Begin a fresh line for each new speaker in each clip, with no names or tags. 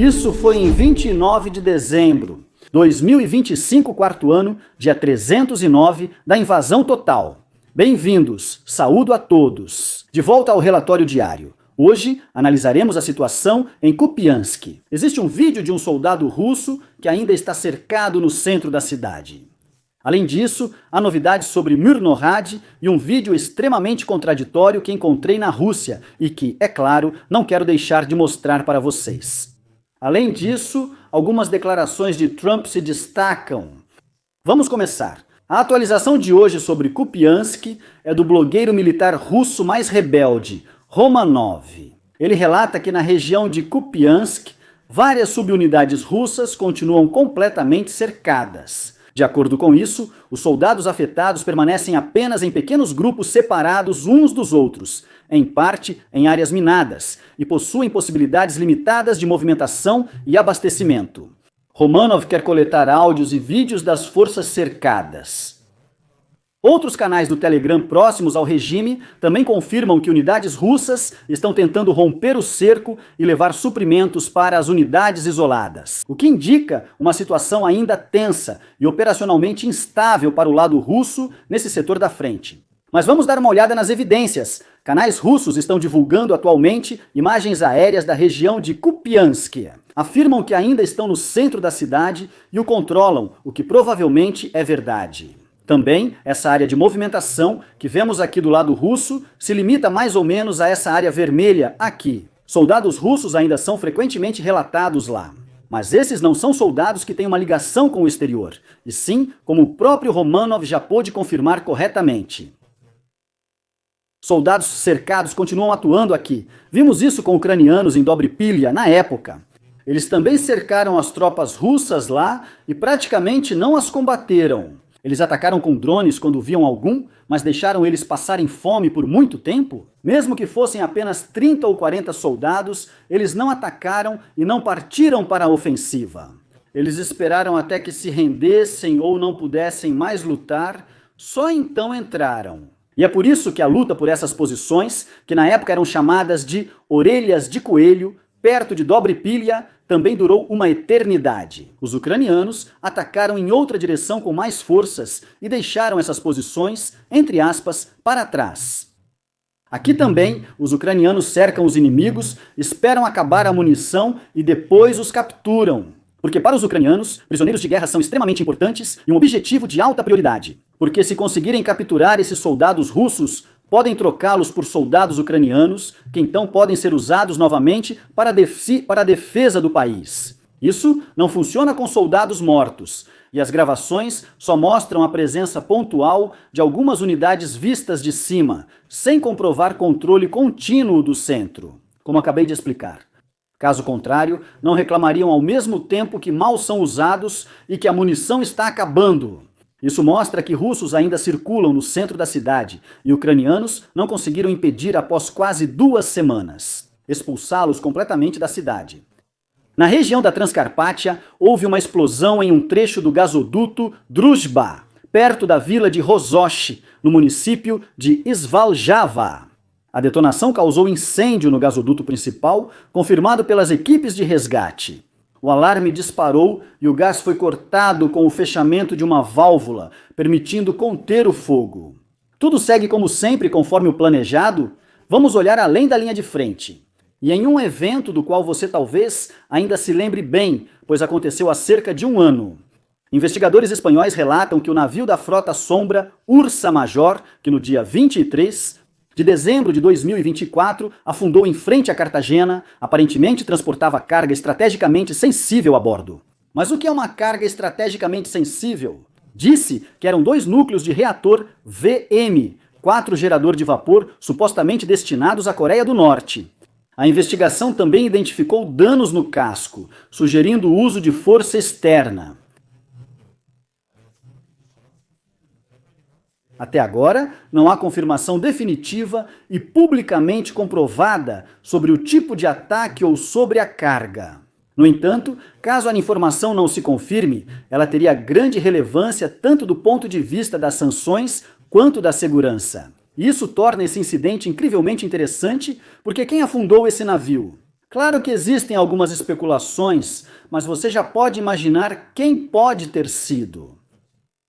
Isso foi em 29 de dezembro, 2025, quarto ano, dia 309 da invasão total. Bem-vindos, saúdo a todos. De volta ao relatório diário. Hoje analisaremos a situação em Kupiansk. Existe um vídeo de um soldado russo que ainda está cercado no centro da cidade. Além disso, há novidades sobre Myrnohrad e um vídeo extremamente contraditório que encontrei na Rússia e que, é claro, não quero deixar de mostrar para vocês. Além disso, algumas declarações de Trump se destacam. Vamos começar. A atualização de hoje sobre Kupiansk é do blogueiro militar russo mais rebelde, Romanov. Ele relata que na região de Kupiansk, várias subunidades russas continuam completamente cercadas. De acordo com isso, os soldados afetados permanecem apenas em pequenos grupos separados uns dos outros, em parte em áreas minadas, e possuem possibilidades limitadas de movimentação e abastecimento. Romanov quer coletar áudios e vídeos das forças cercadas. Outros canais do Telegram próximos ao regime também confirmam que unidades russas estão tentando romper o cerco e levar suprimentos para as unidades isoladas, o que indica uma situação ainda tensa e operacionalmente instável para o lado russo nesse setor da frente. Mas vamos dar uma olhada nas evidências. Canais russos estão divulgando atualmente imagens aéreas da região de Kupiansk. Afirmam que ainda estão no centro da cidade e o controlam, o que provavelmente é verdade. Também, essa área de movimentação que vemos aqui do lado russo se limita mais ou menos a essa área vermelha aqui. Soldados russos ainda são frequentemente relatados lá. Mas esses não são soldados que têm uma ligação com o exterior, e sim, como o próprio Romanov já pôde confirmar corretamente. Soldados cercados continuam atuando aqui. Vimos isso com ucranianos em Dobripilha na época. Eles também cercaram as tropas russas lá e praticamente não as combateram. Eles atacaram com drones quando viam algum, mas deixaram eles passarem fome por muito tempo? Mesmo que fossem apenas 30 ou 40 soldados, eles não atacaram e não partiram para a ofensiva. Eles esperaram até que se rendessem ou não pudessem mais lutar, só então entraram. E é por isso que a luta por essas posições, que na época eram chamadas de orelhas de coelho, perto de Dobripilha, também durou uma eternidade. Os ucranianos atacaram em outra direção com mais forças e deixaram essas posições, entre aspas, para trás. Aqui também, os ucranianos cercam os inimigos, esperam acabar a munição e depois os capturam. Porque para os ucranianos, prisioneiros de guerra são extremamente importantes e um objetivo de alta prioridade. Porque se conseguirem capturar esses soldados russos, podem trocá-los por soldados ucranianos, que então podem ser usados novamente para a defesa do país. Isso não funciona com soldados mortos, e as gravações só mostram a presença pontual de algumas unidades vistas de cima, sem comprovar controle contínuo do centro, como acabei de explicar. Caso contrário, não reclamariam ao mesmo tempo que mal são usados e que a munição está acabando. Isso mostra que russos ainda circulam no centro da cidade e ucranianos não conseguiram impedir após quase 2 semanas, expulsá-los completamente da cidade. Na região da Transcarpátia, houve uma explosão em um trecho do gasoduto Druzhba, perto da vila de Rozoch, no município de Svaljava. A detonação causou incêndio no gasoduto principal, confirmado pelas equipes de resgate. O alarme disparou e o gás foi cortado com o fechamento de uma válvula, permitindo conter o fogo. Tudo segue como sempre conforme o planejado? Vamos olhar além da linha de frente. E em um evento do qual você talvez ainda se lembre bem, pois aconteceu há cerca de 1 ano. Investigadores espanhóis relatam que o navio da frota Sombra, Ursa Major, que no dia 23 de dezembro de 2024, afundou em frente a Cartagena, aparentemente transportava carga estrategicamente sensível a bordo. Mas o que é uma carga estrategicamente sensível? Disse que eram 2 núcleos de reator VM, 4 gerador de vapor supostamente destinados à Coreia do Norte. A investigação também identificou danos no casco, sugerindo o uso de força externa. Até agora, não há confirmação definitiva e publicamente comprovada sobre o tipo de ataque ou sobre a carga. No entanto, caso a informação não se confirme, ela teria grande relevância tanto do ponto de vista das sanções quanto da segurança. Isso torna esse incidente incrivelmente interessante, porque quem afundou esse navio? Claro que existem algumas especulações, mas você já pode imaginar quem pode ter sido.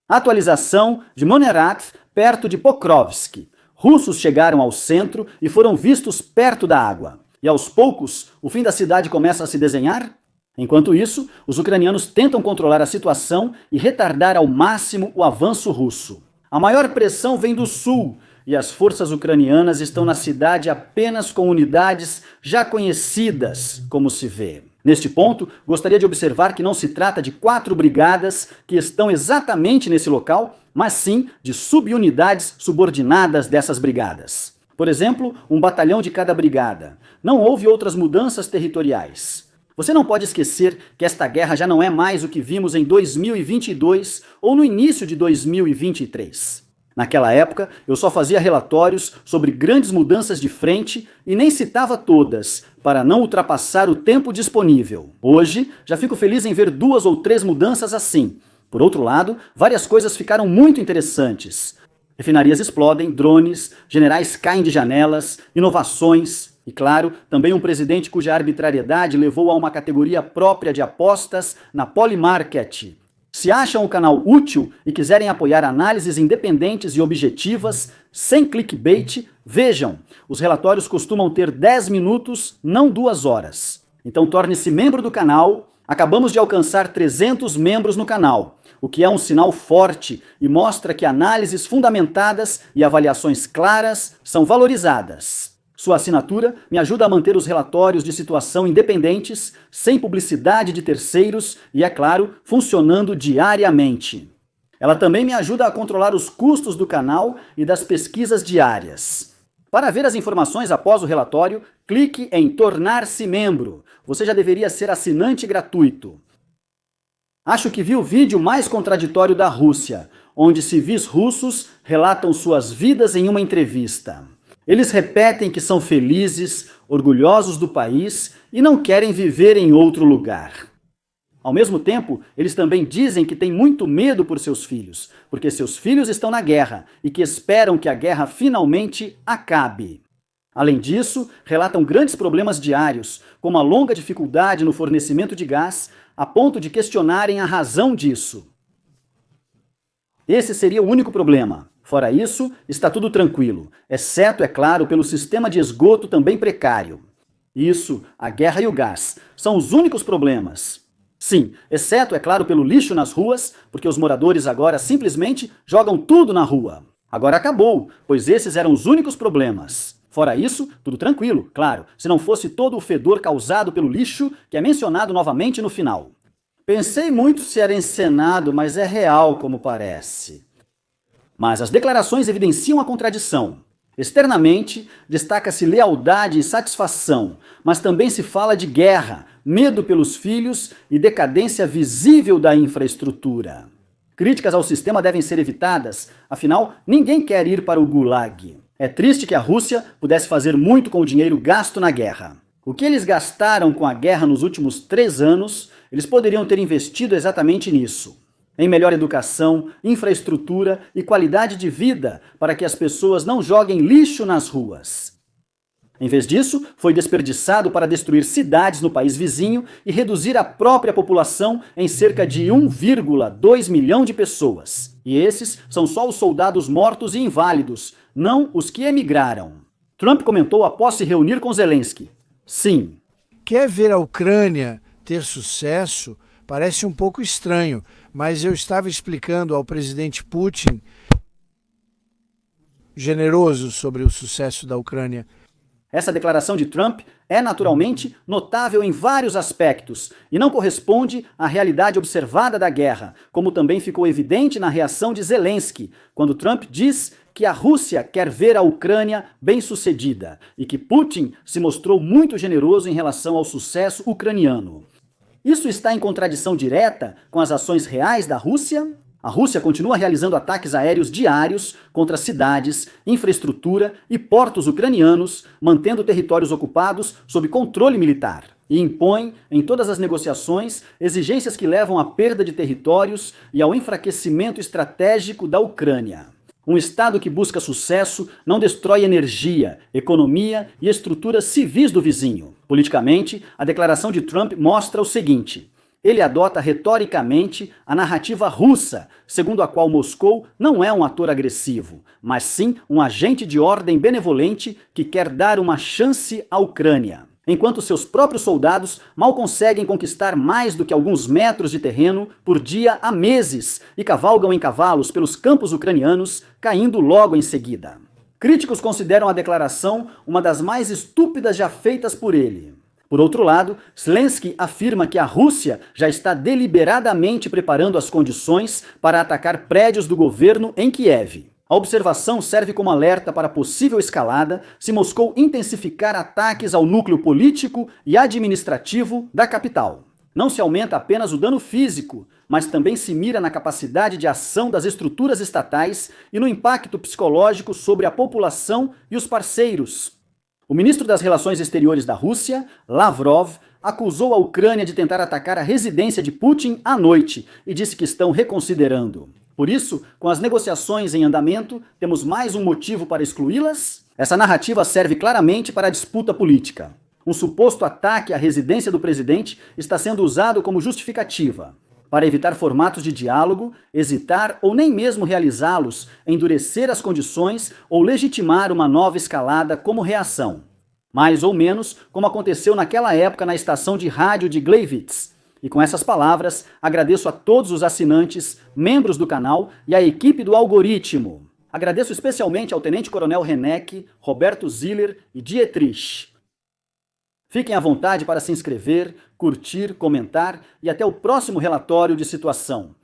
Atualização de Monerat, perto de Pokrovsk. Russos chegaram ao centro e foram vistos perto da água. E aos poucos, o fim da cidade começa a se desenhar? Enquanto isso, os ucranianos tentam controlar a situação e retardar ao máximo o avanço russo. A maior pressão vem do sul, e as forças ucranianas estão na cidade apenas com unidades já conhecidas, como se vê. Neste ponto, gostaria de observar que não se trata de 4 brigadas que estão exatamente nesse local, mas sim de subunidades subordinadas dessas brigadas. Por exemplo, um batalhão de cada brigada. Não houve outras mudanças territoriais. Você não pode esquecer que esta guerra já não é mais o que vimos em 2022 ou no início de 2023. Naquela época, eu só fazia relatórios sobre grandes mudanças de frente e nem citava todas, para não ultrapassar o tempo disponível. Hoje, já fico feliz em ver 2 ou 3 mudanças assim. Por outro lado, várias coisas ficaram muito interessantes. Refinarias explodem, drones, generais caem de janelas, inovações e, claro, também um presidente cuja arbitrariedade levou a uma categoria própria de apostas na Polymarket. Se acham o canal útil e quiserem apoiar análises independentes e objetivas, sem clickbait, vejam, os relatórios costumam ter 10 minutos, não 2 horas. Então torne-se membro do canal. Acabamos de alcançar 300 membros no canal, o que é um sinal forte e mostra que análises fundamentadas e avaliações claras são valorizadas. Sua assinatura me ajuda a manter os relatórios de situação independentes, sem publicidade de terceiros e, é claro, funcionando diariamente. Ela também me ajuda a controlar os custos do canal e das pesquisas diárias. Para ver as informações após o relatório, clique em Tornar-se membro. Você já deveria ser assinante gratuito. Acho que vi o vídeo mais contraditório da Rússia, onde civis russos relatam suas vidas em uma entrevista. Eles repetem que são felizes, orgulhosos do país e não querem viver em outro lugar. Ao mesmo tempo, eles também dizem que têm muito medo por seus filhos, porque seus filhos estão na guerra e que esperam que a guerra finalmente acabe. Além disso, relatam grandes problemas diários, como a longa dificuldade no fornecimento de gás, a ponto de questionarem a razão disso. Esse seria o único problema. Fora isso, está tudo tranquilo, exceto, é claro, pelo sistema de esgoto também precário. Isso, a guerra e o gás, são os únicos problemas. Sim, exceto, é claro, pelo lixo nas ruas, porque os moradores agora simplesmente jogam tudo na rua. Agora acabou, pois esses eram os únicos problemas. Fora isso, tudo tranquilo, claro, se não fosse todo o fedor causado pelo lixo, que é mencionado novamente no final. Pensei muito se era encenado, mas é real como parece. Mas as declarações evidenciam a contradição. Externamente, destaca-se lealdade e satisfação, mas também se fala de guerra, medo pelos filhos e decadência visível da infraestrutura. Críticas ao sistema devem ser evitadas, afinal, ninguém quer ir para o Gulag. É triste que a Rússia pudesse fazer muito com o dinheiro gasto na guerra. O que eles gastaram com a guerra nos últimos 3 anos, eles poderiam ter investido exatamente nisso. Em melhor educação, infraestrutura e qualidade de vida para que as pessoas não joguem lixo nas ruas. Em vez disso, foi desperdiçado para destruir cidades no país vizinho e reduzir a própria população em cerca de 1,2 milhão de pessoas. E esses são só os soldados mortos e inválidos, não os que emigraram. Trump comentou após se reunir com Zelensky. Sim.
Quer ver a Ucrânia ter sucesso? Parece um pouco estranho, mas eu estava explicando ao presidente Putin, generoso, sobre o sucesso da Ucrânia.
Essa declaração de Trump é naturalmente notável em vários aspectos e não corresponde à realidade observada da guerra, como também ficou evidente na reação de Zelensky, quando Trump diz que a Rússia quer ver a Ucrânia bem-sucedida e que Putin se mostrou muito generoso em relação ao sucesso ucraniano. Isso está em contradição direta com as ações reais da Rússia? A Rússia continua realizando ataques aéreos diários contra cidades, infraestrutura e portos ucranianos, mantendo territórios ocupados sob controle militar. E impõe, em todas as negociações, exigências que levam à perda de territórios e ao enfraquecimento estratégico da Ucrânia. Um Estado que busca sucesso não destrói energia, economia e estruturas civis do vizinho. Politicamente, a declaração de Trump mostra o seguinte: ele adota retoricamente a narrativa russa, segundo a qual Moscou não é um ator agressivo, mas sim um agente de ordem benevolente que quer dar uma chance à Ucrânia. Enquanto seus próprios soldados mal conseguem conquistar mais do que alguns metros de terreno por dia há meses e cavalgam em cavalos pelos campos ucranianos, caindo logo em seguida. Críticos consideram a declaração uma das mais estúpidas já feitas por ele. Por outro lado, Zelensky afirma que a Rússia já está deliberadamente preparando as condições para atacar prédios do governo em Kiev. A observação serve como alerta para possível escalada se Moscou intensificar ataques ao núcleo político e administrativo da capital. Não se aumenta apenas o dano físico, mas também se mira na capacidade de ação das estruturas estatais e no impacto psicológico sobre a população e os parceiros. O ministro das Relações Exteriores da Rússia, Lavrov, acusou a Ucrânia de tentar atacar a residência de Putin à noite e disse que estão reconsiderando. Por isso, com as negociações em andamento, temos mais um motivo para excluí-las? Essa narrativa serve claramente para a disputa política. Um suposto ataque à residência do presidente está sendo usado como justificativa. Para evitar formatos de diálogo, hesitar ou nem mesmo realizá-los, endurecer as condições ou legitimar uma nova escalada como reação. Mais ou menos como aconteceu naquela época na estação de rádio de Gleiwitz. E com essas palavras, agradeço a todos os assinantes, membros do canal e a equipe do Algoritmo. Agradeço especialmente ao Tenente Coronel Renek, Roberto Ziller e Dietrich. Fiquem à vontade para se inscrever, curtir, comentar e até o próximo relatório de situação.